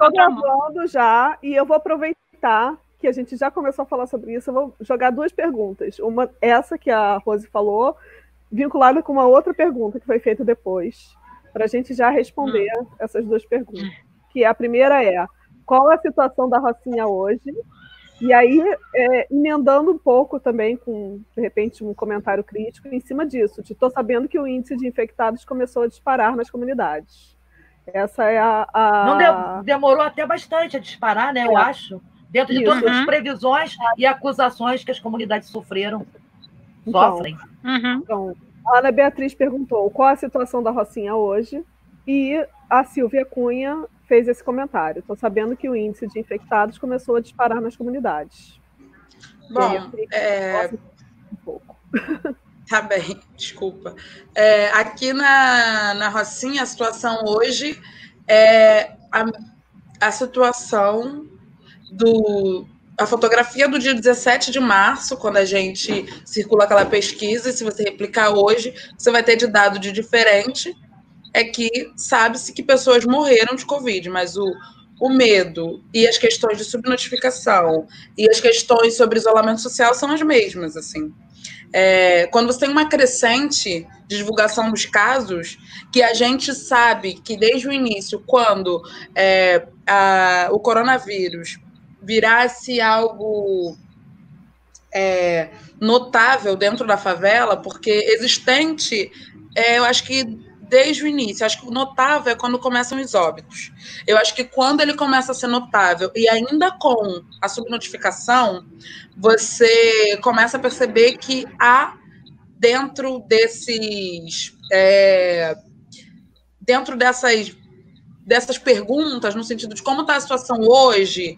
Estou gravando já e eu vou aproveitar que a gente já começou a falar sobre isso. Eu vou jogar duas perguntas. Uma, essa que a Rose falou, vinculada com uma outra pergunta que foi feita depois, para a gente já responder essas duas perguntas. Que a primeira é: qual é a situação da Rocinha hoje? E aí, emendando um pouco também com, de repente, um comentário crítico em cima disso. Estou sabendo que o índice de infectados começou a disparar nas comunidades. Essa é Não demorou até bastante a disparar, né? Eu acho. Dentro de todas as previsões e acusações que as comunidades sofrem. Então, a Ana Beatriz perguntou qual a situação da Rocinha hoje, e a Silvia Cunha fez esse comentário. Estou sabendo que o índice de infectados começou a disparar nas comunidades. Bom, um pouco. Tá bem, desculpa. Aqui na Rocinha, a situação hoje é a situação a fotografia do dia 17 de março, quando a gente circula aquela pesquisa, e se você replicar hoje, você vai ter de dado de diferente, é que sabe-se que pessoas morreram de Covid, mas o medo e as questões de subnotificação e as questões sobre isolamento social são as mesmas, assim. Quando você tem uma crescente de divulgação dos casos, que a gente sabe que desde o início, quando o coronavírus virasse algo notável dentro da favela, porque existente, eu acho que desde o início, acho que o notável é quando começam os óbitos. Eu acho que quando ele começa a ser notável, e ainda com a subnotificação, você começa a perceber que há dentro dessas perguntas, no sentido de como está a situação hoje,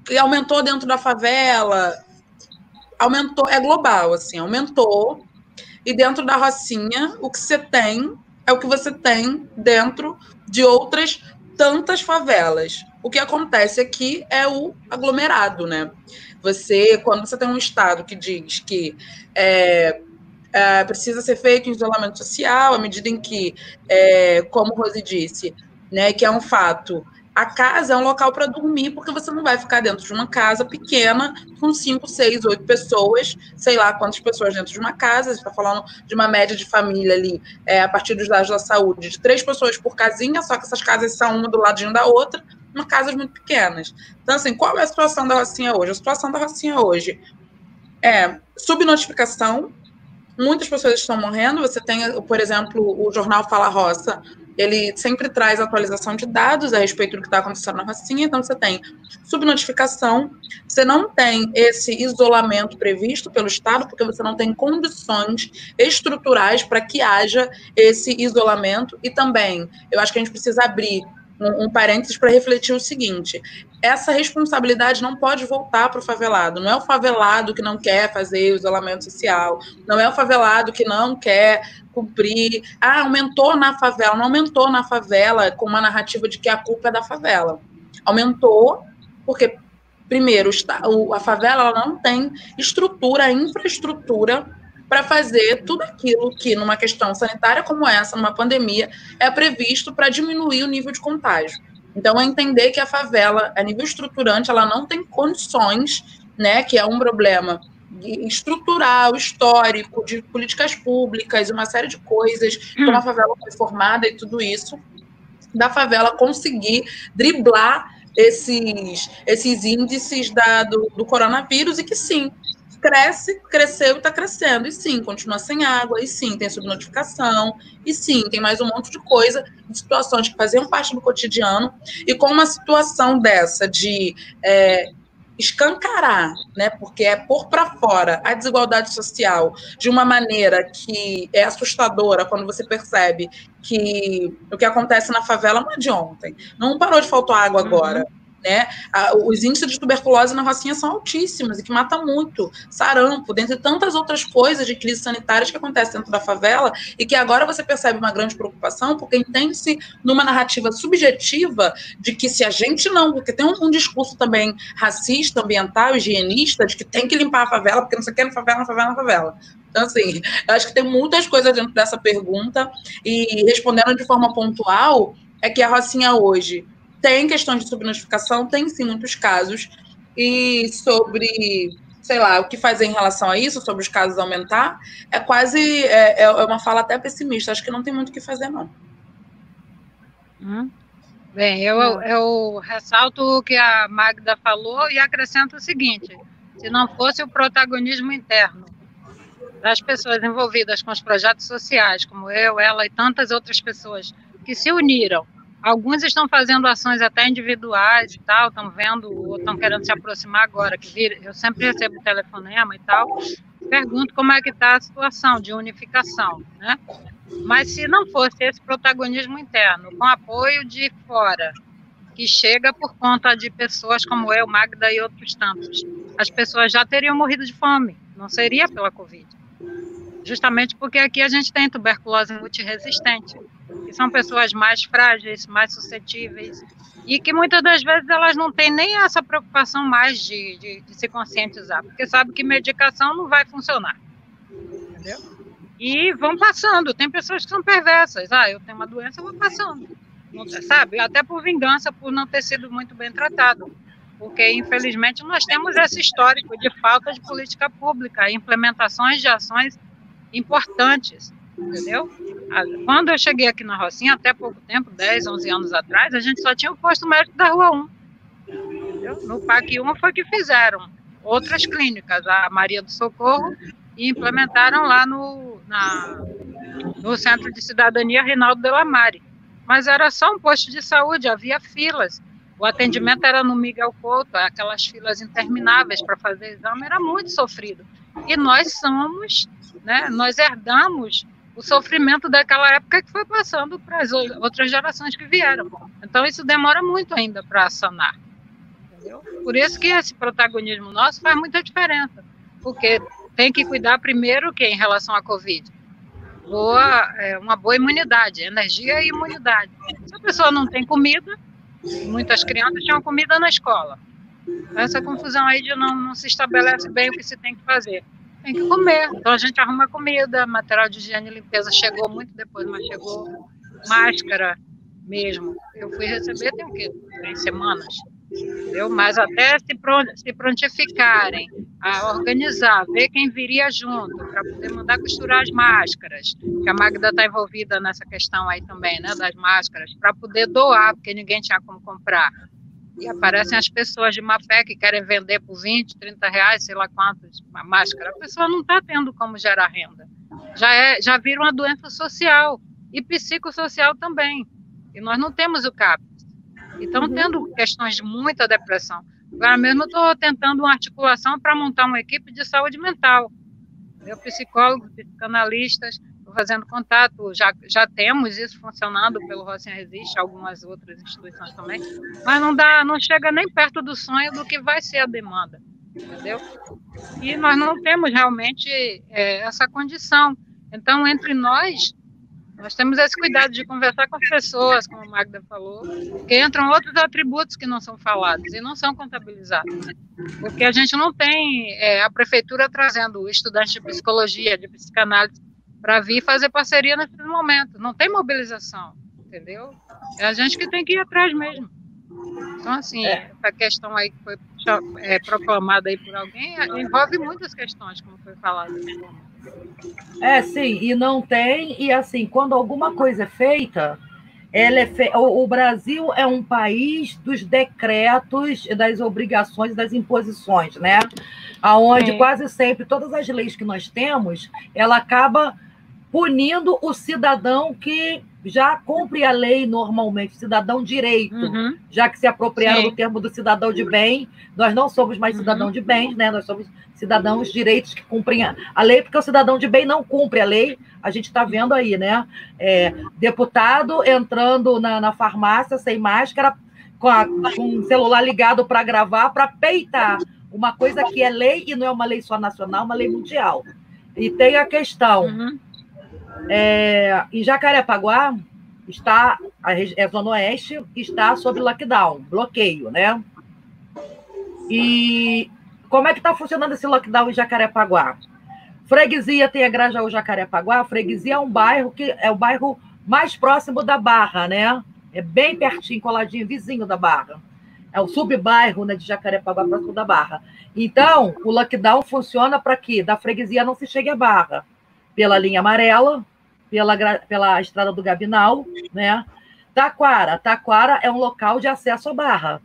que aumentou dentro da favela, aumentou, é global, assim, aumentou. E dentro da Rocinha, o que você tem é o que você tem dentro de outras tantas favelas. O que acontece aqui é o aglomerado, né? Quando você tem um estado que diz que precisa ser feito em isolamento social, à medida em que, como Rose disse, né, que é um fato, a casa é um local para dormir, porque você não vai ficar dentro de uma casa pequena com 5, 6, 8 pessoas, sei lá quantas pessoas dentro de uma casa. Você está falando de uma média de família ali, a partir dos dados da saúde, de 3 pessoas por casinha, só que essas casas são uma do ladinho da outra, uma casas muito pequenas. Então, assim, qual é a situação da Rocinha hoje? A situação da Rocinha hoje é subnotificação. Muitas pessoas estão morrendo. Você tem, por exemplo, o jornal Fala Roça, ele sempre traz atualização de dados a respeito do que está acontecendo na Rocinha. Então, você tem subnotificação, você não tem esse isolamento previsto pelo Estado, porque você não tem condições estruturais para que haja esse isolamento. E também, eu acho que a gente precisa abrir um parênteses para refletir o seguinte: essa responsabilidade não pode voltar para o favelado. Não é o favelado que não quer fazer o isolamento social, não é o favelado que não quer cumprir. Aumentou na favela. Não aumentou na favela com uma narrativa de que a culpa é da favela. Aumentou porque, primeiro, a favela ela não tem estrutura, infraestrutura para fazer tudo aquilo que, numa questão sanitária como essa, numa pandemia, é previsto para diminuir o nível de contágio. Então, é entender que a favela, a nível estruturante, ela não tem condições, né, que é um problema estrutural, histórico, de políticas públicas, uma série de coisas, como a favela foi formada e tudo isso, da favela conseguir driblar esses índices do coronavírus, e que sim, cresceu e está crescendo, e sim, continua sem água, e sim, tem subnotificação, e sim, tem mais um monte de coisa, de situações que faziam parte do cotidiano, e com uma situação dessa de escancarar, né, porque é pôr para fora a desigualdade social de uma maneira que é assustadora, quando você percebe que o que acontece na favela não é de ontem, não parou de faltar água agora, né? Os índices de tuberculose na Rocinha são altíssimos e que mata muito, sarampo, dentre tantas outras coisas de crises sanitárias que acontecem dentro da favela, e que agora você percebe uma grande preocupação, porque entende-se numa narrativa subjetiva de que se a gente não, porque tem um discurso também racista, ambiental, higienista, de que tem que limpar a favela, porque não se quer na favela, na favela, na favela. Então, assim, eu acho que tem muitas coisas dentro dessa pergunta, e respondendo de forma pontual, é que a Rocinha hoje tem questões de subnotificação, tem sim muitos casos, e sobre, sei lá, o que fazer em relação a isso, sobre os casos aumentar, é quase, uma fala até pessimista, acho que não tem muito o que fazer, não. Bem, eu ressalto o que a Magda falou e acrescento o seguinte: se não fosse o protagonismo interno das pessoas envolvidas com os projetos sociais, como eu, ela e tantas outras pessoas que se uniram, alguns estão fazendo ações até individuais e tal, estão vendo ou estão querendo se aproximar agora, eu sempre recebo telefonema e tal, pergunto como é que está a situação de unificação, né? Mas se não fosse esse protagonismo interno, com apoio de fora, que chega por conta de pessoas como eu, Magda e outros tantos, as pessoas já teriam morrido de fome, não seria pela Covid. Justamente porque aqui a gente tem tuberculose multiresistente, que são pessoas mais frágeis, mais suscetíveis, e que muitas das vezes elas não têm nem essa preocupação mais de se conscientizar, porque sabe que medicação não vai funcionar, entendeu? E vão passando. Tem pessoas que são perversas. Eu tenho uma doença, eu vou passando. Sabe? Até por vingança, por não ter sido muito bem tratado. Porque, infelizmente, nós temos esse histórico de falta de política pública, implementações de ações importantes, entendeu? Quando eu cheguei aqui na Rocinha, até pouco tempo, 10, 11 anos atrás, a gente só tinha o posto médico da Rua 1. Entendeu? No PAC 1 foi que fizeram outras clínicas, a Maria do Socorro, e implementaram lá no Centro de Cidadania Reinaldo Delamare. Mas era só um posto de saúde, havia filas. O atendimento era no Miguel Couto, aquelas filas intermináveis para fazer exame, era muito sofrido. E nós somos, né, nós herdamos o sofrimento daquela época que foi passando para as outras gerações que vieram. Então isso demora muito ainda para sanar. Entendeu? Por isso que esse protagonismo nosso faz muita diferença, porque tem que cuidar primeiro que em relação à Covid. Uma boa imunidade, energia e imunidade. Se a pessoa não tem comida, muitas crianças tinham comida na escola. Essa confusão aí de não se estabelece bem o que se tem que fazer. Tem que comer. Então a gente arruma comida, material de higiene e limpeza chegou muito depois, mas chegou máscara mesmo. Eu fui receber tem o quê? 3 semanas. Entendeu? Mas até se prontificarem a organizar, ver quem viria junto, para poder mandar costurar as máscaras, que a Magda está envolvida nessa questão aí também, né, das máscaras, para poder doar, porque ninguém tinha como comprar. E aparecem as pessoas de má fé que querem vender por 20, 30 reais, sei lá quantos, uma máscara. A pessoa não está tendo como gerar renda. Já vira uma doença social e psicossocial também. E nós não temos o CAPES. E estão tendo questões de muita depressão. Agora mesmo eu estou tentando uma articulação para montar uma equipe de saúde mental. Eu, psicólogo, psicanalistas, estou fazendo contato, já temos isso funcionando pelo Rocinha Resiste, algumas outras instituições também, mas não chega nem perto do sonho do que vai ser a demanda, entendeu? E nós não temos realmente essa condição. Então, entre nós temos esse cuidado de conversar com as pessoas, como a Magda falou, que entram outros atributos que não são falados e não são contabilizados. Porque a gente não tem a prefeitura trazendo estudantes de psicologia, de psicanálise, para vir fazer parceria nesse momento. Não tem mobilização, entendeu? É a gente que tem que ir atrás mesmo. Então, assim, essa questão aí que foi proclamada aí por alguém envolve muitas questões, como foi falado. Sim, e não tem, e assim, quando alguma coisa é feita, o Brasil é um país dos decretos, das obrigações, das imposições, né? Aonde quase sempre todas as leis que nós temos, ela acaba punindo o cidadão que já cumpre a lei normalmente, cidadão direito, já que se apropriaram do termo do cidadão de bem, nós não somos mais cidadão de bem, né? Nós somos cidadãos direitos que cumprem a lei, porque o cidadão de bem não cumpre a lei, a gente está vendo aí, né? Deputado entrando na farmácia sem máscara, com um celular ligado para gravar, para peitar uma coisa que é lei e não é uma lei só nacional, uma lei mundial. E tem a questão... em Jacarepaguá, a Zona Oeste está sob lockdown, bloqueio, né? E como é que está funcionando esse lockdown em Jacarepaguá? Freguesia tem a Grajaú Jacarepaguá. Freguesia é um bairro que é o bairro mais próximo da Barra, né? É bem pertinho, coladinho, vizinho da Barra. É o subbairro, né, de Jacarepaguá, próximo da Barra. Então, o lockdown funciona para que da freguesia não se chegue à Barra. Pela linha amarela, pela estrada do Gabinal, né? Taquara. Taquara é um local de acesso à Barra.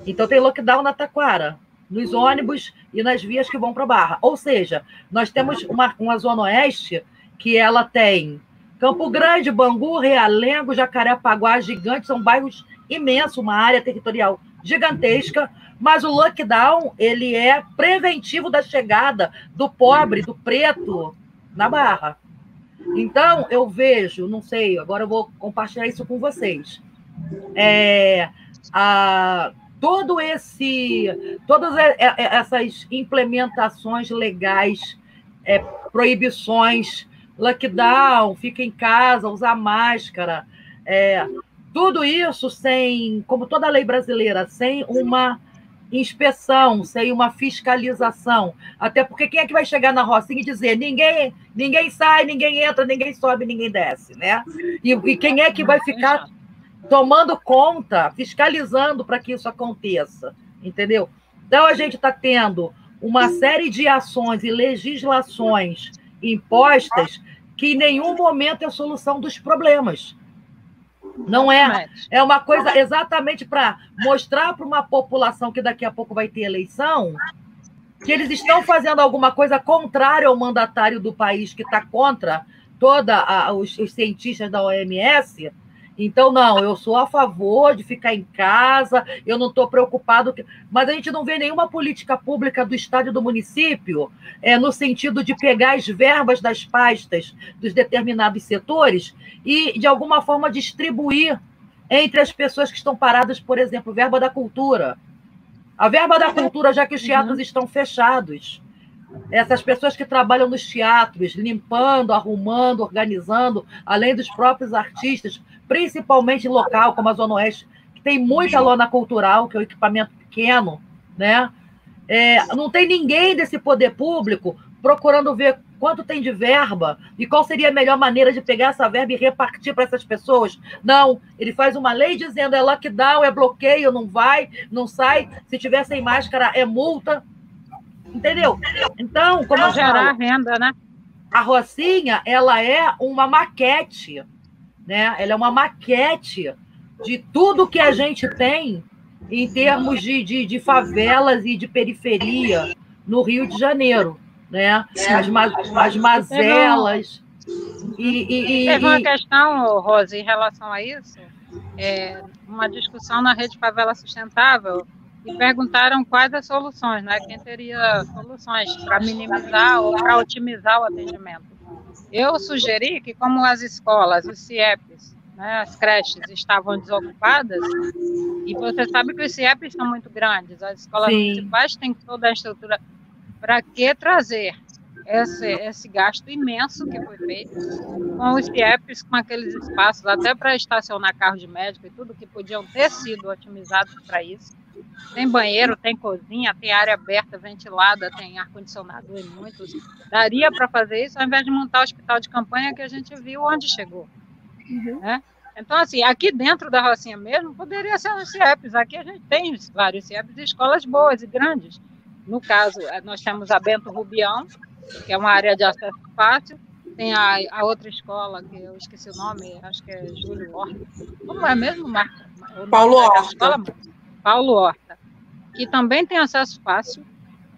Então, tem lockdown na Taquara, nos ônibus e nas vias que vão para a Barra. Ou seja, nós temos uma zona oeste que ela tem Campo Grande, Bangu, Realengo, Jacarepaguá, Gigante, são bairros imensos, uma área territorial gigantesca, mas o lockdown ele é preventivo da chegada do pobre, do preto, na Barra. Então, eu vejo, não sei, agora eu vou compartilhar isso com vocês. Todas essas implementações legais, proibições, lockdown, fica em casa, usar máscara, tudo isso sem, como toda lei brasileira, sem uma inspeção, sem uma fiscalização. Até porque quem é que vai chegar na Rocinha e dizer ninguém sai, ninguém entra, ninguém sobe, ninguém desce, né? E quem é que vai ficar tomando conta, fiscalizando para que isso aconteça, entendeu? Então, a gente está tendo uma série de ações e legislações impostas que em nenhum momento é a solução dos problemas. Não é. É uma coisa exatamente para mostrar para uma população que daqui a pouco vai ter eleição que eles estão fazendo alguma coisa contrária ao mandatário do país, que está contra todos os cientistas da OMS. Então, não, eu sou a favor de ficar em casa, eu não estou preocupado. Mas a gente não vê nenhuma política pública do Estado e do município no sentido de pegar as verbas das pastas dos determinados setores e, de alguma forma, distribuir entre as pessoas que estão paradas, por exemplo, verba da cultura. A verba da cultura, já que os teatros estão fechados. Essas pessoas que trabalham nos teatros, limpando, arrumando, organizando, além dos próprios artistas, principalmente em local, como a Zona Oeste, que tem muita lona cultural, que é um equipamento pequeno, né? Não tem ninguém desse poder público procurando ver quanto tem de verba e qual seria a melhor maneira de pegar essa verba e repartir para essas pessoas. Não, ele faz uma lei dizendo lockdown, bloqueio, não vai, não sai, se tiver sem máscara é multa. Entendeu? Então, como eu gerar renda, né? A Rocinha, ela é uma maquete, né? Ela é uma maquete de tudo que a gente tem em termos de favelas e de periferia no Rio de Janeiro, né? As mazelas. Teve uma questão, Rose, em relação a isso, uma discussão na Rede Favela Sustentável, e perguntaram quais as soluções, né? Quem teria soluções para minimizar ou para otimizar o atendimento. Eu sugeri que, como as escolas, os CIEPs, né, as creches estavam desocupadas, e você sabe que os CIEPs são muito grandes, as escolas municipais têm toda a estrutura, para que trazer esse gasto imenso que foi feito com os CIEPs, com aqueles espaços, até para estacionar carro de médico e tudo, que podiam ter sido otimizados para isso. Tem banheiro, tem cozinha, tem área aberta, ventilada, tem ar-condicionado em muitos. Daria para fazer isso ao invés de montar o hospital de campanha que a gente viu onde chegou. Né? Então, assim, aqui dentro da Rocinha mesmo, poderia ser nos CIEPs. Aqui a gente tem vários CIEPs e escolas boas e grandes. No caso, nós temos a Bento Rubião, que é uma área de acesso fácil. Tem a outra escola, que eu esqueci o nome, acho que é Júlio Horta. Como é mesmo, Marta? Paulo Horta. Paulo Horta, que também tem acesso fácil,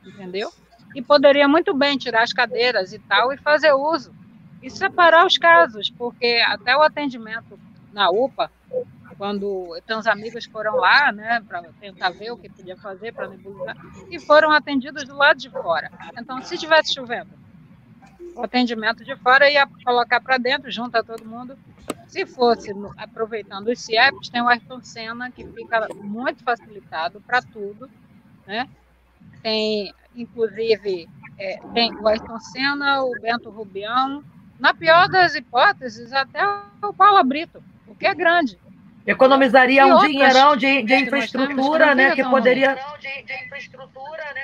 entendeu? E poderia muito bem tirar as cadeiras e tal e fazer uso. E separar os casos, porque até o atendimento na UPA, quando teus amigos foram lá, né, para tentar ver o que podia fazer para nebulizar, e foram atendidos do lado de fora. Então, se estivesse chovendo, o atendimento de fora ia colocar para dentro, junto a todo mundo. Se fosse aproveitando os CIEPs, tem o Ayrton Senna, que fica muito facilitado para tudo, né? Tem, inclusive, tem o Ayrton Senna, o Bento Rubião, na pior das hipóteses, até o Paula Brito, o que é grande. Economizaria um dinheirão de infraestrutura, né,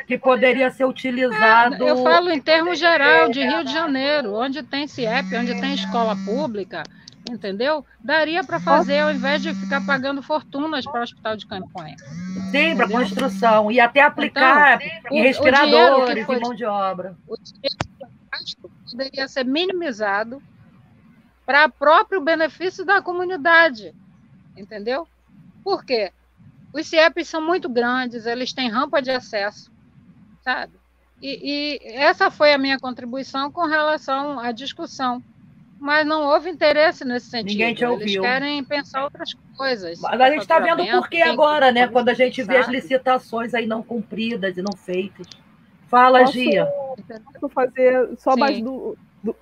que poderia ser utilizado. Eu falo em termos geral de Rio de Janeiro, onde tem CIEP, onde tem escola pública, entendeu? Daria para fazer ao invés de ficar pagando fortunas para o hospital de campanha. Sim, para construção. E até aplicar então, em respiradores e mão de obra. O dinheiro gasto poderia ser minimizado para próprio benefício da comunidade, entendeu? Por quê? Os CIEPs são muito grandes, eles têm rampa de acesso, sabe? E essa foi a minha contribuição com relação à discussão. Mas não houve interesse nesse sentido. Ninguém te ouviu. Eles querem pensar outras coisas. Mas a gente está vendo por que agora, né? Quando a gente vê as licitações aí não cumpridas e não feitas. Fala, Gia. Posso fazer só mais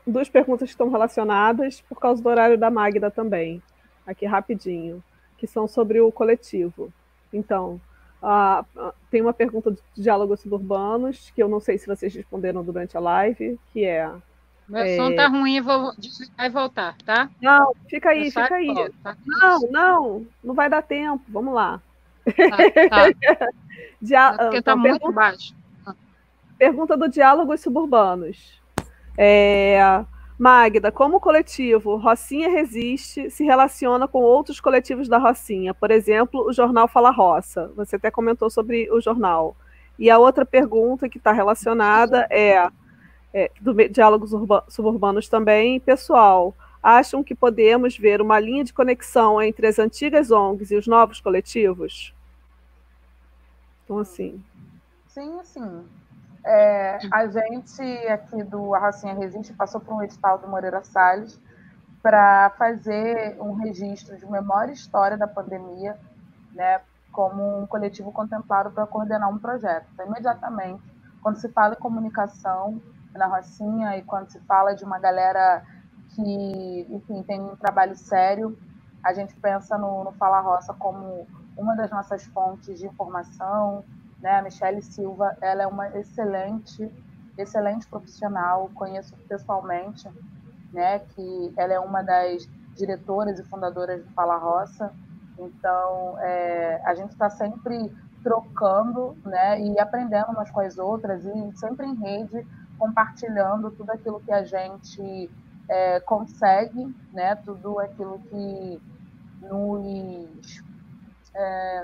duas perguntas que estão relacionadas por causa do horário da Magda também. Aqui rapidinho. Que são sobre o coletivo. Então, tem uma pergunta de diálogos suburbanos, que eu não sei se vocês responderam durante a live, que é... Meu som tá ruim, vou desligar e voltar, tá? Não, fica aí, fica aí. Volto, tá? Não vai dar tempo. Vamos lá. Tá. Porque tá muito baixo. Pergunta do Diálogos Suburbanos. Magda, como o coletivo Rocinha Resiste se relaciona com outros coletivos da Rocinha? Por exemplo, o jornal Fala Roça. Você até comentou sobre o jornal. E a outra pergunta que está relacionada do Diálogos Suburbanos também, pessoal, acham que podemos ver uma linha de conexão entre as antigas ONGs e os novos coletivos? Então, assim... Sim, sim. A gente aqui do Rocinha Resiste passou por um edital do Moreira Salles para fazer um registro de memória e história da pandemia, né, como um coletivo contemplado para coordenar um projeto. Então, imediatamente, quando se fala em comunicação na Rocinha e quando se fala de uma galera que, enfim, tem um trabalho sério, a gente pensa no Fala Roça como uma das nossas fontes de informação, né? A Michele Silva, ela é uma excelente profissional, conheço pessoalmente, né? Que ela é uma das diretoras e fundadoras do Fala Roça, então a gente está sempre trocando, né? E aprendendo umas com as outras e sempre em rede, compartilhando tudo aquilo que a gente consegue, né? Tudo aquilo que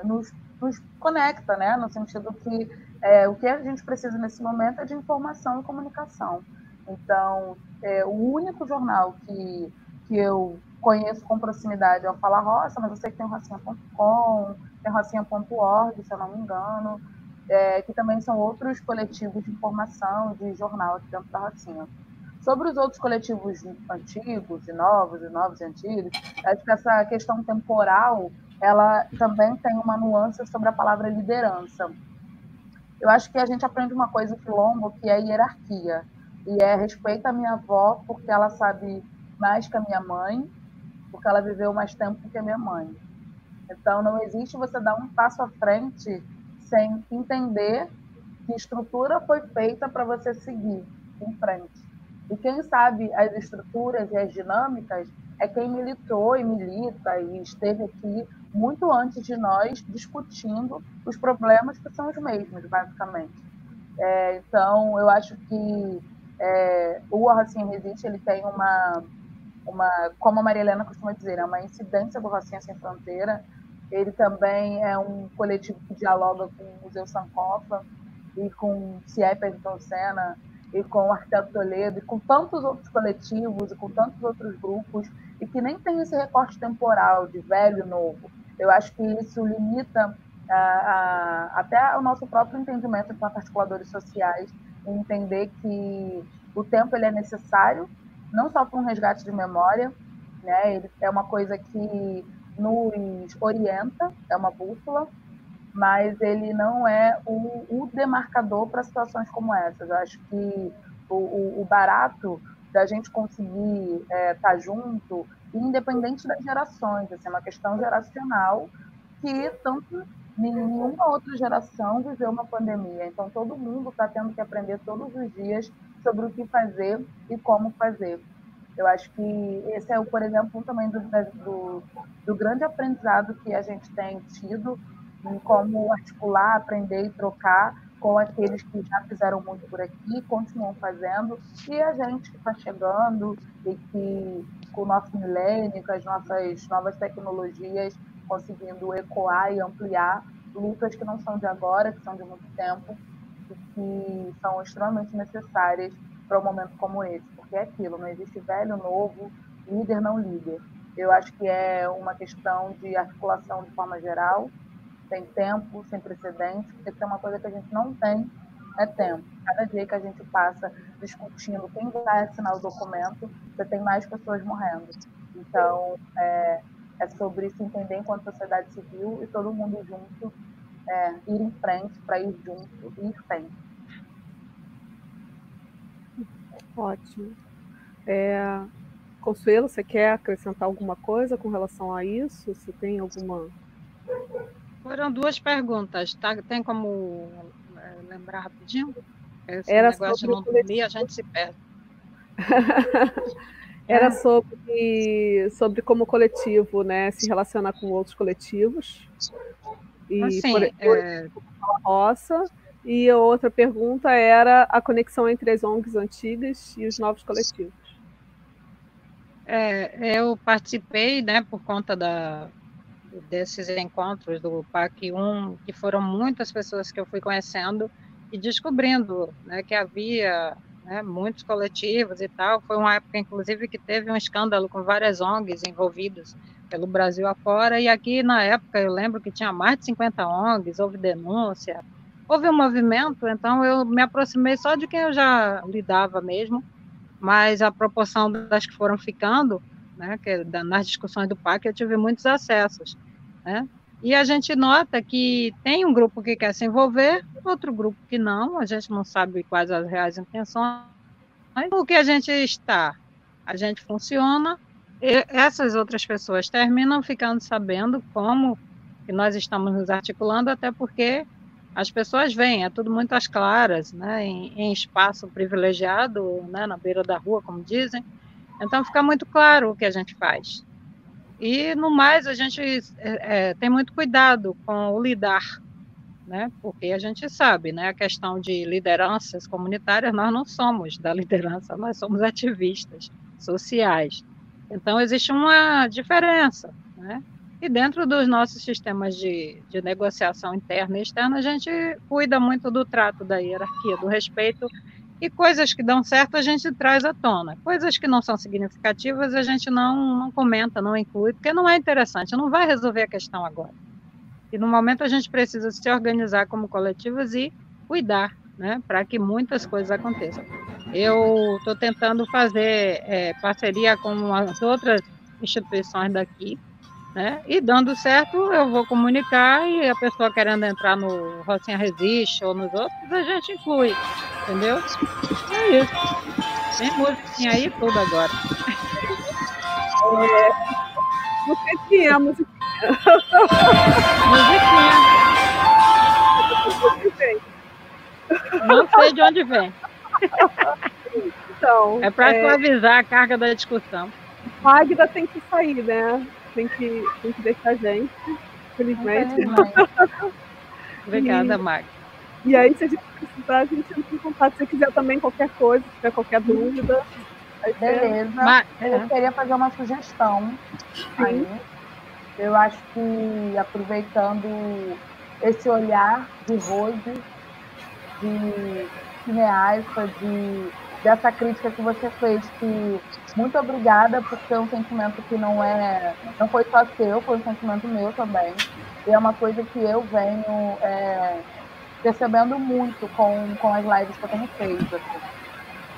nos conecta, né? No sentido que o que a gente precisa nesse momento é de informação e comunicação. Então, o único jornal que eu conheço com proximidade é o Fala Roça, mas eu sei que tem o Rocinha.com, tem o Rocinha.org, se eu não me engano, que também são outros coletivos de informação, de jornal aqui dentro da Rocinha. Sobre os outros coletivos antigos e novos e antigos, acho que essa questão temporal, ela também tem uma nuance sobre a palavra liderança. Eu acho que a gente aprende uma coisa em Quilombo, que é hierarquia, e respeito a minha avó, porque ela sabe mais que a minha mãe, porque ela viveu mais tempo que a minha mãe. Então, não existe você dar um passo à frente sem entender que estrutura foi feita para você seguir em frente. E quem sabe as estruturas e as dinâmicas é quem militou e milita e esteve aqui muito antes de nós discutindo os problemas que são os mesmos, basicamente. Então, eu acho que o Rocinha Resiste, ele tem uma, como a Maria Helena costuma dizer, uma incidência do Rocinha Sem Fronteira. Ele também é um coletivo que dialoga com o Museu Sankofa e com o CIEP Ayrton Senna e com o Arquiteto Toledo e com tantos outros coletivos e com tantos outros grupos e que nem tem esse recorte temporal de velho e novo. Eu acho que isso limita até o nosso próprio entendimento enquanto articuladores sociais, em entender que o tempo ele é necessário, não só para um resgate de memória, né? Ele é uma coisa que nos orienta, é uma bússola, mas ele não é o demarcador para situações como essas. Eu acho que o barato da gente conseguir estar junto, independente das gerações, assim, é uma questão geracional que tanto nenhuma outra geração viveu uma pandemia. Então, todo mundo está tendo que aprender todos os dias sobre o que fazer e como fazer. Eu acho que esse é, por exemplo, também do grande aprendizado que a gente tem tido em como articular, aprender e trocar com aqueles que já fizeram muito por aqui, continuam fazendo, e a gente que está chegando e que com o nosso milênio, com as nossas novas tecnologias, conseguindo ecoar e ampliar lutas que não são de agora, que são de muito tempo, e que são extremamente necessárias para um momento como esse, porque é aquilo, não existe velho, novo, líder, não líder. Eu acho que é uma questão de articulação de forma geral, sem tempo, sem precedentes, porque tem uma coisa que a gente não tem, é tempo. Cada dia que a gente passa discutindo quem vai assinar o documento, você tem mais pessoas morrendo. Então, é sobre se entender enquanto sociedade civil e todo mundo junto, ir em frente para ir junto e ir sempre. Ótimo. Consuelo, você quer acrescentar alguma coisa com relação a isso? Você tem alguma... Foram 2 perguntas, tá? Tem como lembrar rapidinho? Esse Era negócio de sobre não dormir, a gente se perde. Era sobre como o coletivo, né, se relaciona com outros coletivos. E Assim, a roça. E a outra pergunta era a conexão entre as ONGs antigas e os novos coletivos. Eu participei, né, por conta desses encontros do PAC 1, que foram muitas pessoas que eu fui conhecendo e descobrindo, né, que havia, né, muitos coletivos e tal. Foi uma época, inclusive, que teve um escândalo com várias ONGs envolvidas pelo Brasil afora, e aqui, na época, eu lembro que tinha mais de 50 ONGs, houve denúncia, houve um movimento, então eu me aproximei só de quem eu já lidava mesmo, mas a proporção das que foram ficando, né, nas discussões do PAC, eu tive muitos acessos, né? E a gente nota que tem um grupo que quer se envolver, outro grupo que não, a gente não sabe quais as reais intenções. O que a gente está, a gente funciona, e essas outras pessoas terminam ficando sabendo como que nós estamos nos articulando, até porque as pessoas veem, é tudo muito às claras, né, em espaço privilegiado, né, na beira da rua, como dizem. Então fica muito claro o que a gente faz. E, no mais, a gente tem muito cuidado com o lidar, né? Porque a gente sabe, né, a questão de lideranças comunitárias, nós não somos da liderança, nós somos ativistas sociais. Então, existe uma diferença, né? E dentro dos nossos sistemas de negociação interna e externa, a gente cuida muito do trato, da hierarquia, do respeito, e coisas que dão certo a gente traz à tona. Coisas que não são significativas a gente não comenta, não inclui, porque não é interessante, não vai resolver a questão agora. E no momento a gente precisa se organizar como coletivos e cuidar, né, para que muitas coisas aconteçam. Eu estou tentando fazer parceria com as outras instituições daqui, né, e dando certo eu vou comunicar, e a pessoa querendo entrar no Rocinha Resiste ou nos outros, a gente inclui, entendeu? É isso. Tem musiquinha aí tudo agora. Não sei se é musiquinha. Não sei de onde vem. Então, é para suavizar a carga da discussão. Magda tem que sair, né? Tem que deixar a gente, infelizmente. Obrigada, Magda. E aí, se a gente precisar, a gente entra em contato. Se você quiser também qualquer coisa, se tiver qualquer dúvida. Beleza. Eu queria fazer uma sugestão. Aí. Eu acho que, aproveitando esse olhar de Rose, de cineasta, dessa crítica que você fez, que muito obrigada por ter um sentimento que não foi só seu, foi um sentimento meu também. E é uma coisa que eu venho percebendo muito com as lives que eu tenho feito. Assim.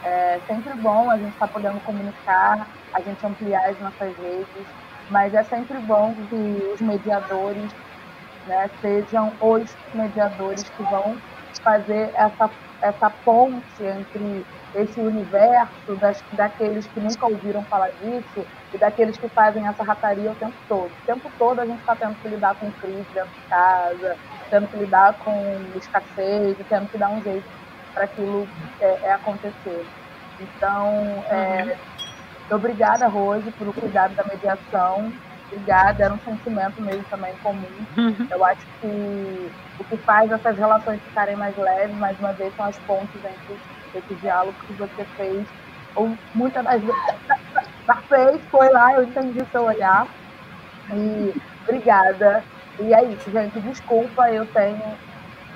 É sempre bom a gente estar podendo comunicar, a gente ampliar as nossas redes, mas é sempre bom que os mediadores, né, sejam os mediadores que vão fazer essa ponte entre esse universo daqueles que nunca ouviram falar disso e daqueles que fazem essa rataria o tempo todo. O tempo todo a gente está tendo que lidar com crise dentro de casa, tendo que lidar com escassez, tendo que dar um jeito para aquilo acontecer. Então, obrigada, Rose, pelo cuidado da mediação. Obrigada, era um sentimento mesmo também comum. Eu acho que o que faz essas relações ficarem mais leves, mais uma vez, são as pontes entre esse diálogo que você fez, ou muitas das vezes, Perfeito, foi lá, eu entendi o seu olhar. E obrigada. E é isso, gente. Desculpa, eu tenho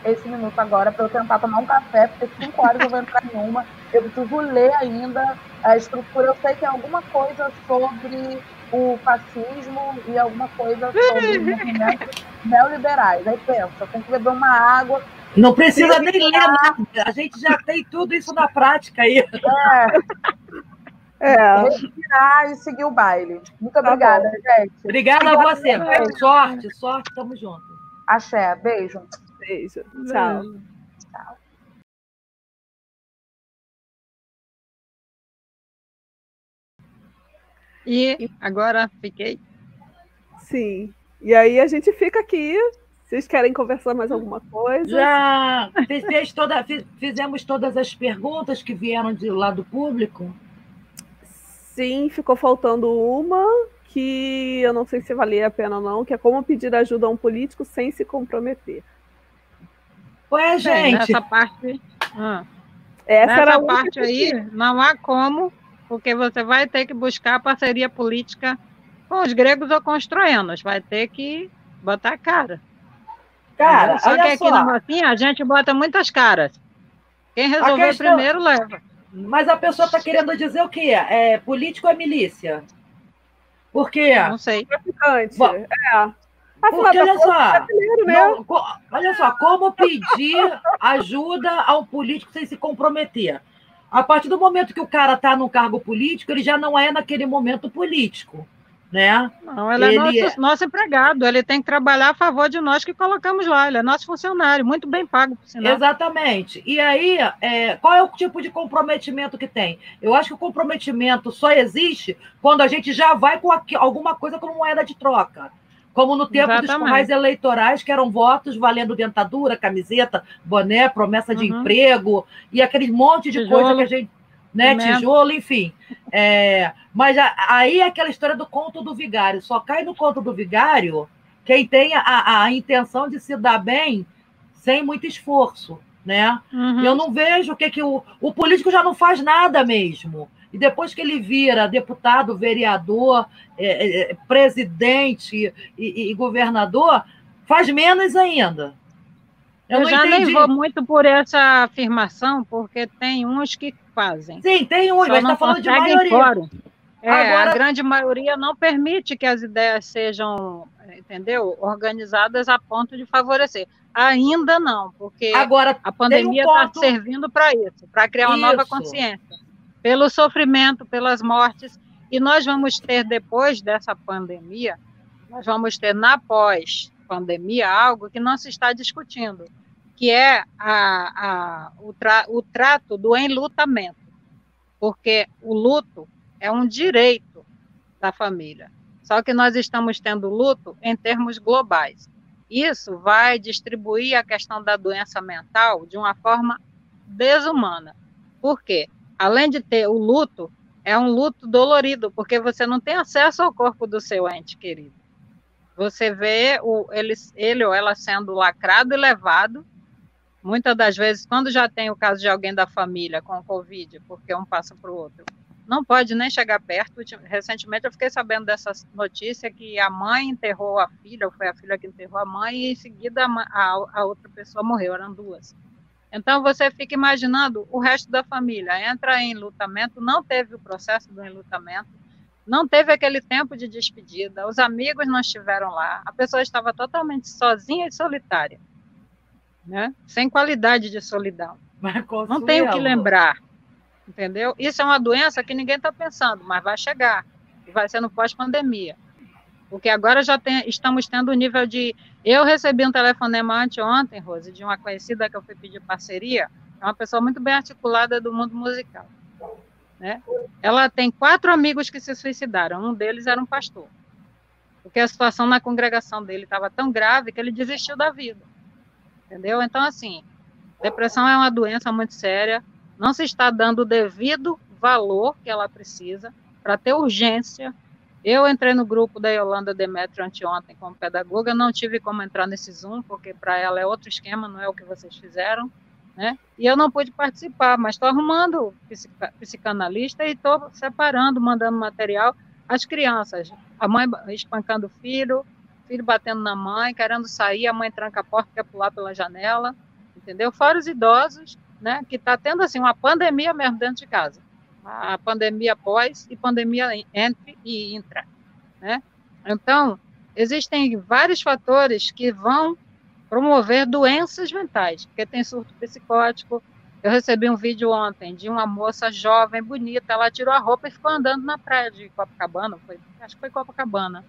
esse minuto agora para eu tentar tomar um café, porque 5 horas eu vou entrar em uma. Eu preciso ler ainda a estrutura. Eu sei que é alguma coisa sobre o fascismo e alguma coisa sobre movimentos neoliberais. Aí pensa, tem que beber uma água. Não precisa nem ler nada. A gente já tem tudo isso na prática aí. Respirar e seguir o baile. Muito obrigada, gente. Obrigada a você. Sorte, tamo junto. Axé, beijo. Beijo. Tchau. Tchau. E agora fiquei. Sim. E aí a gente fica aqui. Vocês querem conversar mais alguma coisa? Já fizemos todas as perguntas que vieram de lá do público? Sim, ficou faltando uma que eu não sei se valia a pena ou não, que é como pedir ajuda a um político sem se comprometer. Ué, gente. Nessa parte, Essa parte aí não há como, porque você vai ter que buscar parceria política com os gregos ou com os troianos. Vai ter que botar a cara. Cara, só que aqui na Mocinha a gente bota muitas caras. Quem resolver primeiro leva. Mas a pessoa está querendo dizer o quê? Político é milícia? Por quê? Não sei. Traficante. Porque, olha só, como pedir ajuda ao político sem se comprometer? A partir do momento que o cara está no cargo político, ele já não é naquele momento político, né? Não, ele é nosso empregado, ele tem que trabalhar a favor de nós que colocamos lá, ele é nosso funcionário, muito bem pago, por sinal. Exatamente. E aí, qual é o tipo de comprometimento que tem? Eu acho que o comprometimento só existe quando a gente já vai com alguma coisa como moeda de troca. Como no tempo dos currais eleitorais, que eram votos valendo dentadura, camiseta, boné, promessa de emprego, e aquele monte de coisa que a gente... Né, tijolo, enfim. Mas aí é aquela história do conto do vigário. Só cai no conto do vigário quem tem a intenção de se dar bem sem muito esforço, né? Eu não vejo que o político já não faz nada mesmo. E depois que ele vira deputado, vereador, presidente e governador, faz menos ainda. Eu já nem vou muito por essa afirmação, porque tem uns que fazem. Sim, tem uns, mas está falando de maioria. Agora, a grande maioria não permite que as ideias sejam, entendeu, organizadas a ponto de favorecer. Ainda não, porque a pandemia está servindo para isso, para criar uma nova consciência. Pelo sofrimento, pelas mortes. E nós vamos ter, depois dessa pandemia, nós vamos ter na pós-pandemia algo que não se está discutindo, que é o trato do enlutamento, porque o luto é um direito da família. Só que nós estamos tendo luto em termos globais. Isso vai distribuir a questão da doença mental de uma forma desumana. Por quê? Além de ter o luto, é um luto dolorido, porque você não tem acesso ao corpo do seu ente querido. Você vê ele ou ela sendo lacrado e levado, muitas das vezes, quando já tem o caso de alguém da família com Covid, porque um passa para o outro, não pode nem chegar perto. Recentemente eu fiquei sabendo dessa notícia que a mãe enterrou a filha, ou foi a filha que enterrou a mãe, e em seguida a outra pessoa morreu, eram duas. Então, você fica imaginando o resto da família. Entra em enlutamento, não teve o processo do enlutamento, não teve aquele tempo de despedida, os amigos não estiveram lá, a pessoa estava totalmente sozinha e solitária, né? Sem qualidade de solidão. Não tem o que lembrar, entendeu? Isso é uma doença que ninguém está pensando, mas vai chegar, e vai ser no pós-pandemia. Porque agora estamos tendo o nível de... Eu recebi um telefonema anteontem, Rose, de uma conhecida que eu fui pedir parceria, é uma pessoa muito bem articulada do mundo musical, né? Ela tem 4 amigos que se suicidaram, um deles era um pastor, porque a situação na congregação dele estava tão grave que ele desistiu da vida, entendeu? Então, assim, depressão é uma doença muito séria, não se está dando o devido valor que ela precisa para ter urgência. Eu entrei no grupo da Yolanda Demetrio anteontem como pedagoga, não tive como entrar nesse Zoom, porque para ela é outro esquema, não é o que vocês fizeram, né? E eu não pude participar, mas estou arrumando psicanalista e estou separando, mandando material às crianças. A mãe espancando o filho batendo na mãe, querendo sair, a mãe tranca a porta, quer pular pela janela, entendeu? Fora os idosos, né? Que está tendo assim uma pandemia mesmo dentro de casa. A pandemia pós e pandemia entre e intra, né? Então, existem vários fatores que vão promover doenças mentais, porque tem surto psicótico. Eu recebi um vídeo ontem de uma moça jovem, bonita, ela tirou a roupa e ficou andando na praia de Copacabana, acho que foi Copacabana,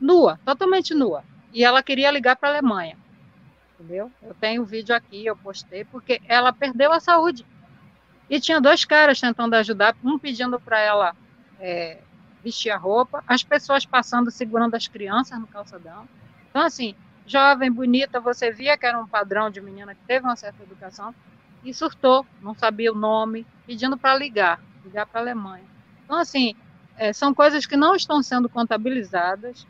nua, totalmente nua, e ela queria ligar para a Alemanha, entendeu? Eu tenho um vídeo aqui, eu postei, porque ela perdeu a saúde, e tinha 2 caras tentando ajudar, um pedindo para ela vestir a roupa, as pessoas passando, segurando as crianças no calçadão. Então, assim, jovem, bonita, você via que era um padrão de menina que teve uma certa educação, e surtou, não sabia o nome, pedindo para ligar para a Alemanha. Então, assim, são coisas que não estão sendo contabilizadas,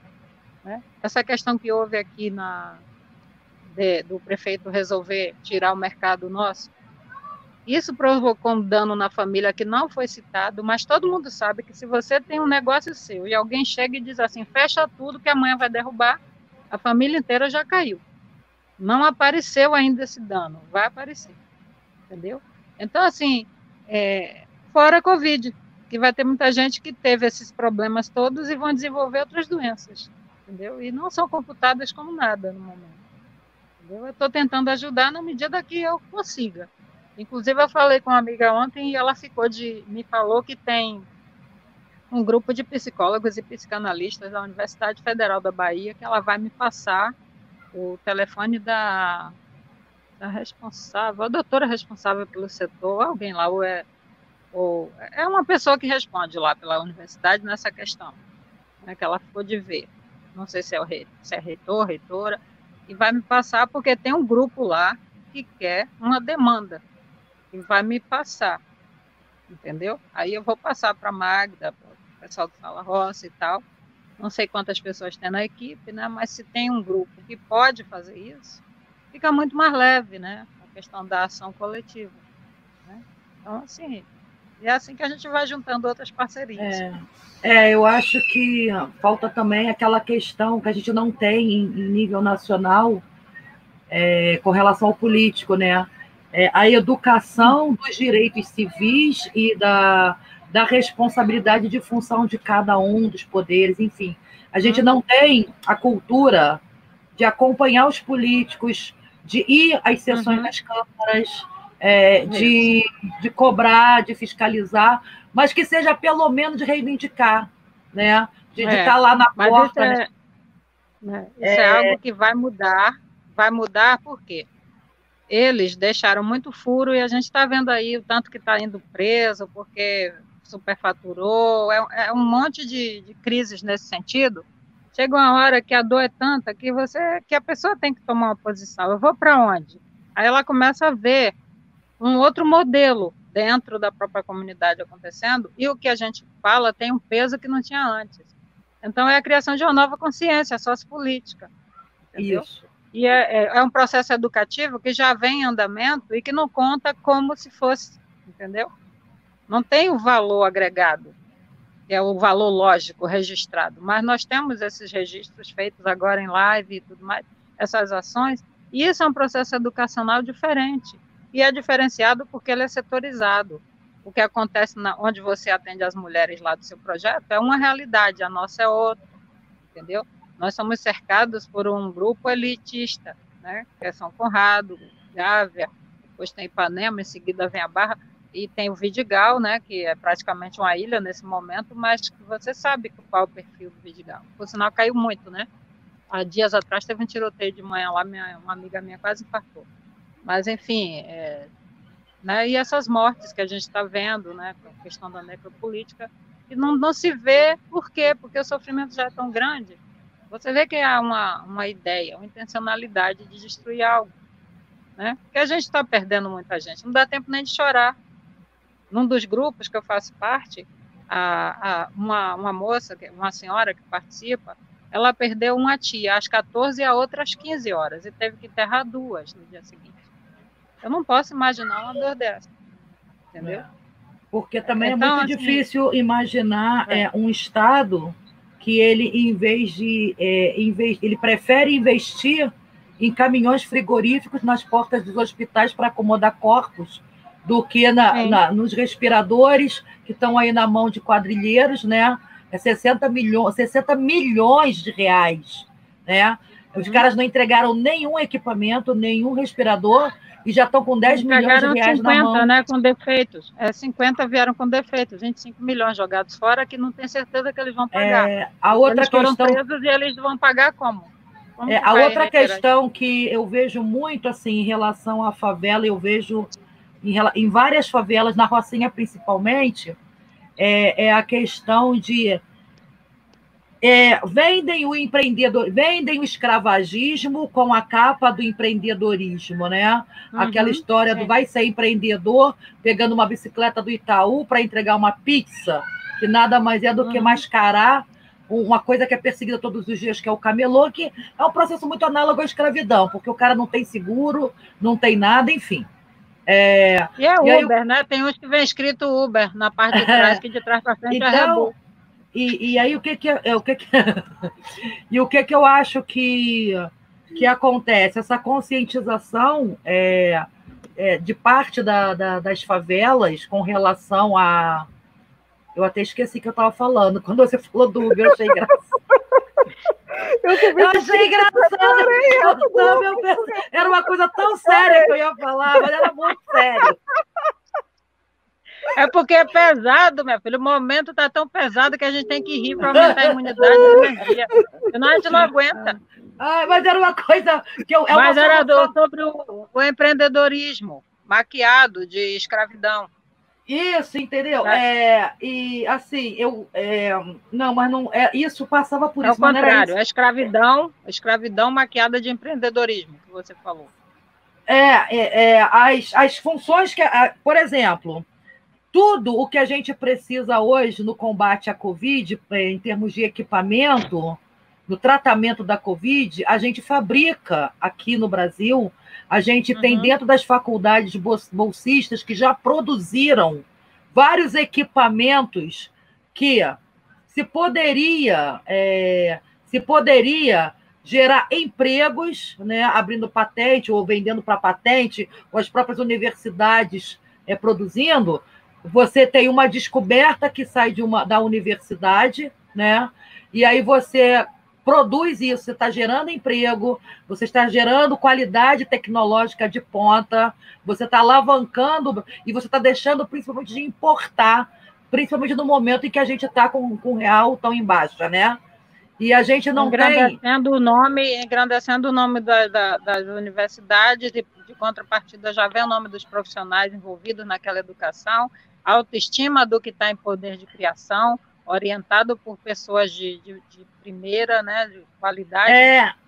né? Essa questão que houve aqui do prefeito resolver tirar o mercado nosso, isso provocou um dano na família que não foi citado, mas todo mundo sabe que se você tem um negócio seu e alguém chega e diz assim, fecha tudo que amanhã vai derrubar, a família inteira já caiu. Não apareceu ainda esse dano, vai aparecer, entendeu? Então, assim, fora a Covid, que vai ter muita gente que teve esses problemas todos e vão desenvolver outras doenças, entendeu? E não são computadas como nada no momento, entendeu? Eu estou tentando ajudar na medida que eu consiga. Inclusive, eu falei com uma amiga ontem e ela me falou que tem um grupo de psicólogos e psicanalistas da Universidade Federal da Bahia que ela vai me passar o telefone da responsável, a doutora responsável pelo setor, alguém lá, é uma pessoa que responde lá pela universidade nessa questão, né, que ela ficou de ver. Não sei se é reitor, reitora, e vai me passar porque tem um grupo lá que quer uma demanda, e vai me passar, entendeu? Aí eu vou passar para a Magda, para o pessoal do Fala Roça e tal. Não sei quantas pessoas tem na equipe, né? Mas se tem um grupo que pode fazer isso, fica muito mais leve, né? A questão da ação coletiva, né? Então, assim, é assim que a gente vai juntando outras parcerias. Eu acho que falta também aquela questão que a gente não tem em nível nacional com relação ao político, né? A educação dos direitos civis e da responsabilidade de função de cada um dos poderes, enfim. A gente não tem a cultura de acompanhar os políticos, de ir às sessões das câmaras, de cobrar, de fiscalizar, mas que seja pelo menos de reivindicar, né? De estar lá na porta. Isso é algo que vai mudar por quê? Eles deixaram muito furo e a gente está vendo aí o tanto que está indo preso porque superfaturou, é um monte de crises nesse sentido. Chega uma hora que a dor é tanta que a pessoa tem que tomar uma posição. Eu vou para onde? Aí ela começa a ver um outro modelo dentro da própria comunidade acontecendo e o que a gente fala tem um peso que não tinha antes. Então é a criação de uma nova consciência sociopolítica. Entendeu? Isso. E é um processo educativo que já vem em andamento e que não conta como se fosse, entendeu? Não tem o valor agregado, que é o valor lógico registrado, mas nós temos esses registros feitos agora em live e tudo mais, essas ações, e isso é um processo educacional diferente, e é diferenciado porque ele é setorizado. O que acontece onde você atende as mulheres lá do seu projeto é uma realidade, a nossa é outra, entendeu? Nós somos cercados por um grupo elitista, né? Que é São Conrado, Gávea, depois tem Ipanema, em seguida vem a Barra, e tem o Vidigal, né? Que é praticamente uma ilha nesse momento, mas que você sabe qual é o perfil do Vidigal. Por sinal, caiu muito, né? Há dias atrás teve um tiroteio de manhã lá, uma amiga minha quase infartou. Mas, enfim, né? E essas mortes que a gente está vendo, né? Com a questão da necropolítica, e não se vê por quê? Porque o sofrimento já é tão grande. Você vê que há uma ideia, uma intencionalidade de destruir algo, né? Porque a gente está perdendo muita gente, não dá tempo nem de chorar. Num dos grupos que eu faço parte, uma moça, uma senhora que participa, ela perdeu uma tia às 14 e a outra às 15 horas, e teve que enterrar 2 no dia seguinte. Eu não posso imaginar uma dor dessa, entendeu? Porque também então, é muito difícil imaginar um Estado que ele, em vez de... ele prefere investir em caminhões frigoríficos nas portas dos hospitais para acomodar corpos do que nos respiradores que estão aí na mão de quadrilheiros, né? 60 milhões de reais, né? Os caras não entregaram nenhum equipamento, nenhum respirador e já estão com 10 milhões de reais 50, na mão. Né, com defeitos. 50 vieram com defeitos, 25 milhões jogados fora que não tem certeza que eles vão pagar. A outra eles foram questão... presos e eles vão pagar como? A outra questão que eu vejo muito assim em relação à favela, eu vejo em várias favelas, na Rocinha principalmente, é a questão de vendem o escravagismo com a capa do empreendedorismo, né? Aquela história do vai ser empreendedor pegando uma bicicleta do Itaú para entregar uma pizza, que nada mais é do que mascarar uma coisa que é perseguida todos os dias, que é o camelô, que é um processo muito análogo à escravidão, porque o cara não tem seguro, não tem nada, enfim. E Uber, né? Tem uns que vem escrito Uber na parte de trás, que de trás para frente é Rebu. E aí o que eu acho que acontece? Essa conscientização de parte das favelas com relação a... Eu até esqueci que eu estava falando. Quando você falou do Uber, eu achei engraçado. Eu achei engraçado. Era uma coisa tão séria que eu ia falar, mas era muito sério. É porque é pesado, meu filho. O momento está tão pesado que a gente tem que rir para aumentar a imunidade e a energia. Senão a gente não aguenta. Mas era uma coisa que eu... Mas era sobre o empreendedorismo maquiado de escravidão. Isso, entendeu? E assim, não, mas não isso passava por isso. É o contrário, a escravidão maquiada de empreendedorismo, que você falou. As funções que, por exemplo, tudo o que a gente precisa hoje no combate à Covid, em termos de equipamento, no tratamento da Covid, a gente fabrica aqui no Brasil. A gente tem dentro das faculdades bolsistas que já produziram vários equipamentos que se poderia gerar empregos, né, abrindo patente ou vendendo para patente, ou as próprias universidades produzindo. Você tem uma descoberta que sai da universidade, né, e aí você produz isso, você está gerando emprego, você está gerando qualidade tecnológica de ponta, você está alavancando e você está deixando principalmente de importar, principalmente no momento em que a gente está com o real tão em baixa, né? E a gente não engrandecendo o nome das universidades, de contrapartida já vem o nome dos profissionais envolvidos naquela educação, a autoestima do que está em poder de criação, orientado por pessoas de primeira, né, de qualidade,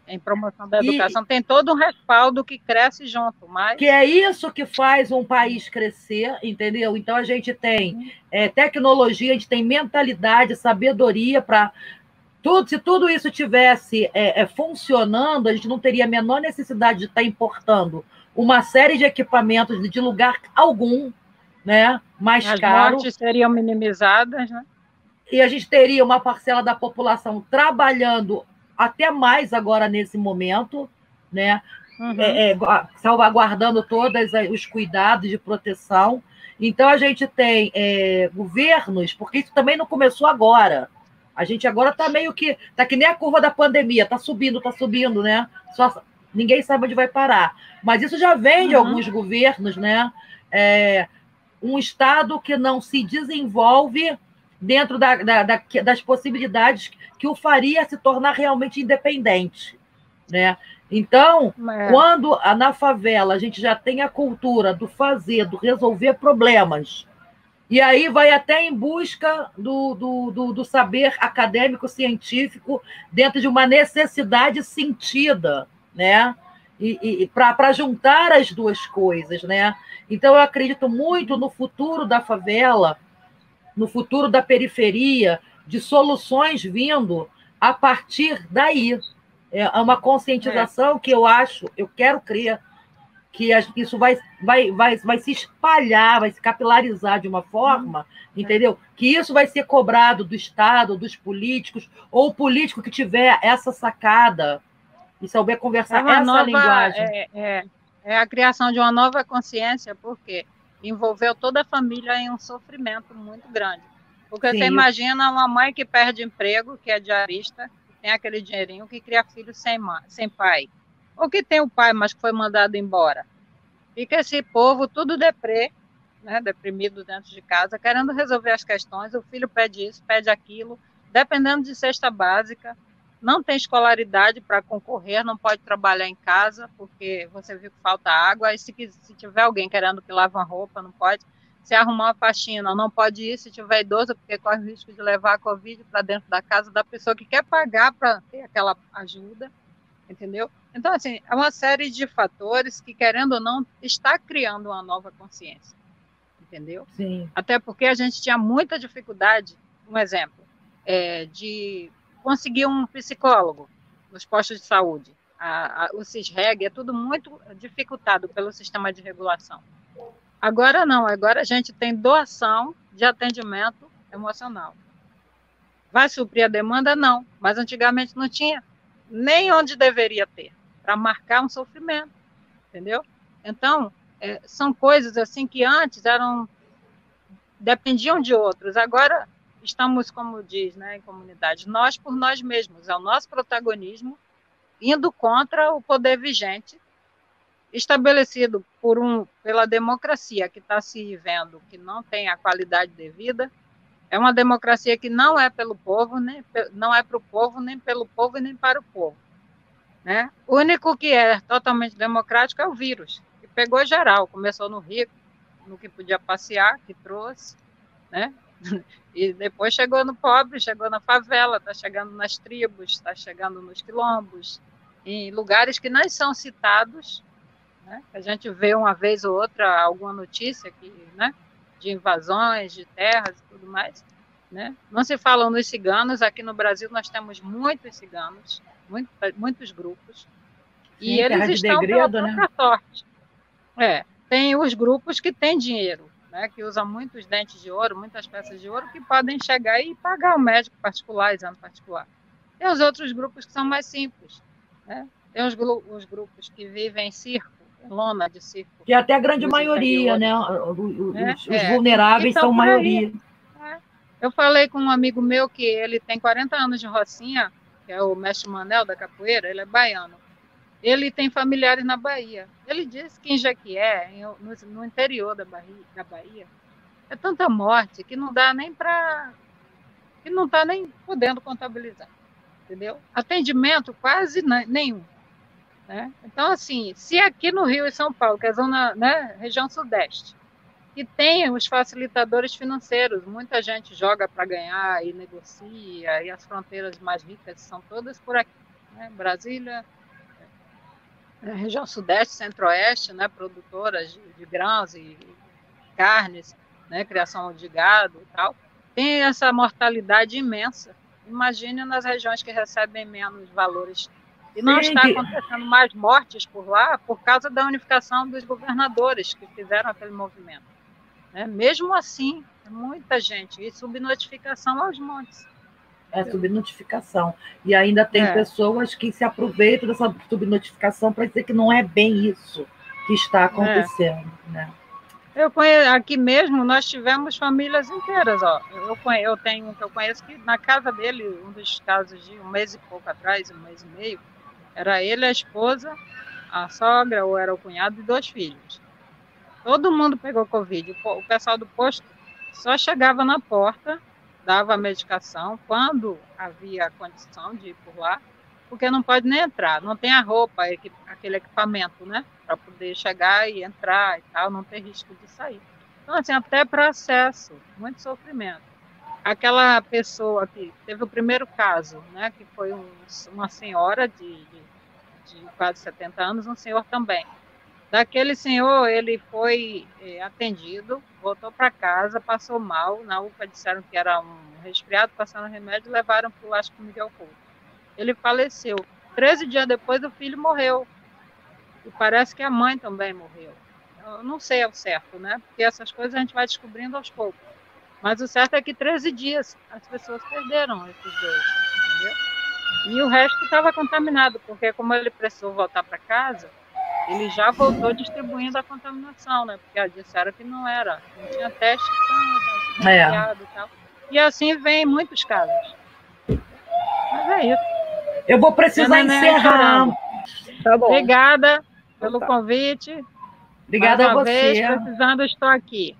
em promoção da educação. Tem todo um respaldo que cresce junto. Que é isso que faz um país crescer, entendeu? Então, a gente tem tecnologia, a gente tem mentalidade, sabedoria para... Se tudo isso tivesse funcionando, a gente não teria a menor necessidade de estar importando uma série de equipamentos de lugar algum, né, mais caro. As mortes seriam minimizadas, né? E a gente teria uma parcela da população trabalhando até mais agora nesse momento, né? Salvaguardando todos os cuidados de proteção. Então, a gente tem governos, porque isso também não começou agora. A gente agora está meio que... Está que nem a curva da pandemia, está subindo, né? Ninguém sabe onde vai parar. Mas isso já vem de alguns governos, né? Um Estado que não se desenvolve dentro das possibilidades que o faria se tornar realmente independente, né? Então, quando na favela a gente já tem a cultura do fazer, do resolver problemas, e aí vai até em busca do saber acadêmico, científico, dentro de uma necessidade sentida, né? E para juntar as duas coisas, né? Então, eu acredito muito no futuro da favela, no futuro da periferia, de soluções vindo a partir daí. É uma conscientização que eu quero crer, que isso vai se espalhar, vai se capilarizar de uma forma, entendeu? Que isso vai ser cobrado do Estado, dos políticos, ou o político que tiver essa sacada e souber conversar linguagem. É a criação de uma nova consciência, porque envolveu toda a família em um sofrimento muito grande. Porque você imagina uma mãe que perde emprego, que é diarista, tem aquele dinheirinho, que cria filho sem pai. Ou que tem o pai, mas que foi mandado embora. Fica esse povo tudo deprê, né, deprimido dentro de casa, querendo resolver as questões. O filho pede isso, pede aquilo, dependendo de cesta básica. Não tem escolaridade para concorrer, não pode trabalhar em casa, porque você viu que falta água. E se tiver alguém querendo que lave uma roupa, não pode. Se arrumar uma faxina, não pode ir se tiver idoso, porque corre o risco de levar a Covid para dentro da casa da pessoa que quer pagar para ter aquela ajuda. Entendeu? Então, assim, é uma série de fatores que, querendo ou não, está criando uma nova consciência. Entendeu? Sim. Até porque a gente tinha muita dificuldade, um exemplo, de conseguir um psicólogo nos postos de saúde. O CISREG é tudo muito dificultado pelo sistema de regulação. Agora não, agora a gente tem doação de atendimento emocional. Vai suprir a demanda? Não, mas antigamente não tinha nem onde deveria ter, para marcar um sofrimento, entendeu? Então, são coisas assim que antes dependiam de outros, agora estamos, como diz, né, em comunidade, nós por nós mesmos, é o nosso protagonismo, indo contra o poder vigente, estabelecido pela democracia que está se vendo, que não tem a qualidade devida. É uma democracia que não é pelo povo, não é para o povo, nem pelo povo e nem para o povo. Né? O único que é totalmente democrático é o vírus, que pegou geral, começou no rico, no que podia passear, que trouxe, né? E depois chegou no pobre, chegou na favela, está chegando nas tribos, está chegando nos quilombos, em lugares que não são citados, né? A gente vê uma vez ou outra alguma notícia que, né, de invasões de terras e tudo mais, né? Não se falam nos ciganos. Aqui no Brasil nós temos muitos ciganos, muitos grupos, e eles estão pela própria sorte. Tem os grupos que têm dinheiro, né, que usam muitos dentes de ouro, muitas peças de ouro, que podem chegar e pagar o médico particular, exame particular. Tem os outros grupos que são mais simples, né? Tem os grupos que vivem em circo, lona de circo. Que é até a grande maioria, né? Os vulneráveis então, são maioria. Eu falei com um amigo meu que ele tem 40 anos de Rocinha, que é o mestre Manel da capoeira, ele é baiano. Ele tem familiares na Bahia. Ele disse que em Jequié, no interior da Bahia, é tanta morte que não dá nem para... que não está nem podendo contabilizar. Entendeu? Atendimento quase nenhum. Né? Então, assim, se aqui no Rio e São Paulo, que é a zona, né, região sudeste, que tem os facilitadores financeiros, muita gente joga para ganhar e negocia, e as fronteiras mais ricas são todas por aqui, né? Brasília, região sudeste, centro-oeste, né, produtoras de grãos e carnes, né, criação de gado e tal, tem essa mortalidade imensa. Imagine nas regiões que recebem menos valores. E não está acontecendo mais mortes por lá por causa da unificação dos governadores que fizeram aquele movimento. Né? Mesmo assim, muita gente. E subnotificação aos montes. Subnotificação. E ainda tem pessoas que se aproveitam dessa subnotificação para dizer que não é bem isso que está acontecendo. Né? Aqui mesmo nós tivemos famílias inteiras. Ó. Eu tenho um que eu conheço que na casa dele, um dos casos de um mês e pouco atrás, um mês e meio, era ele, a esposa, a sogra, ou era o cunhado e 2 filhos. Todo mundo pegou Covid. O pessoal do posto só chegava na porta, dava a medicação quando havia condição de ir por lá, porque não pode nem entrar, não tem a roupa, aquele equipamento, né, para poder chegar e entrar e tal, não ter risco de sair. Então, assim, até para acesso, muito sofrimento. Aquela pessoa que teve o primeiro caso, né, que foi uma senhora de quase 70 anos, um senhor também. Daquele senhor, ele foi atendido, voltou para casa, passou mal, na UPA disseram que era um resfriado, passaram remédio e levaram para o Miguel Couto. Ele faleceu. 13 dias depois, o filho morreu. E parece que a mãe também morreu. Eu não sei ao certo, né? Porque essas coisas a gente vai descobrindo aos poucos. Mas o certo é que 13 dias as pessoas perderam esses dois, entendeu? E o resto estava contaminado, porque como ele precisou voltar para casa, ele já voltou distribuindo a contaminação, né? Porque disseram que não tinha teste e tal. E assim vem muitos casos. Mas é isso. Eu vou precisar encerrar. Tá bom. Obrigada pelo convite. Obrigada a você. Vez, precisando, estou aqui.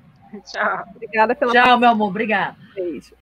Tchau. Obrigada pela Tchau, meu amor. Obrigada. Beijo.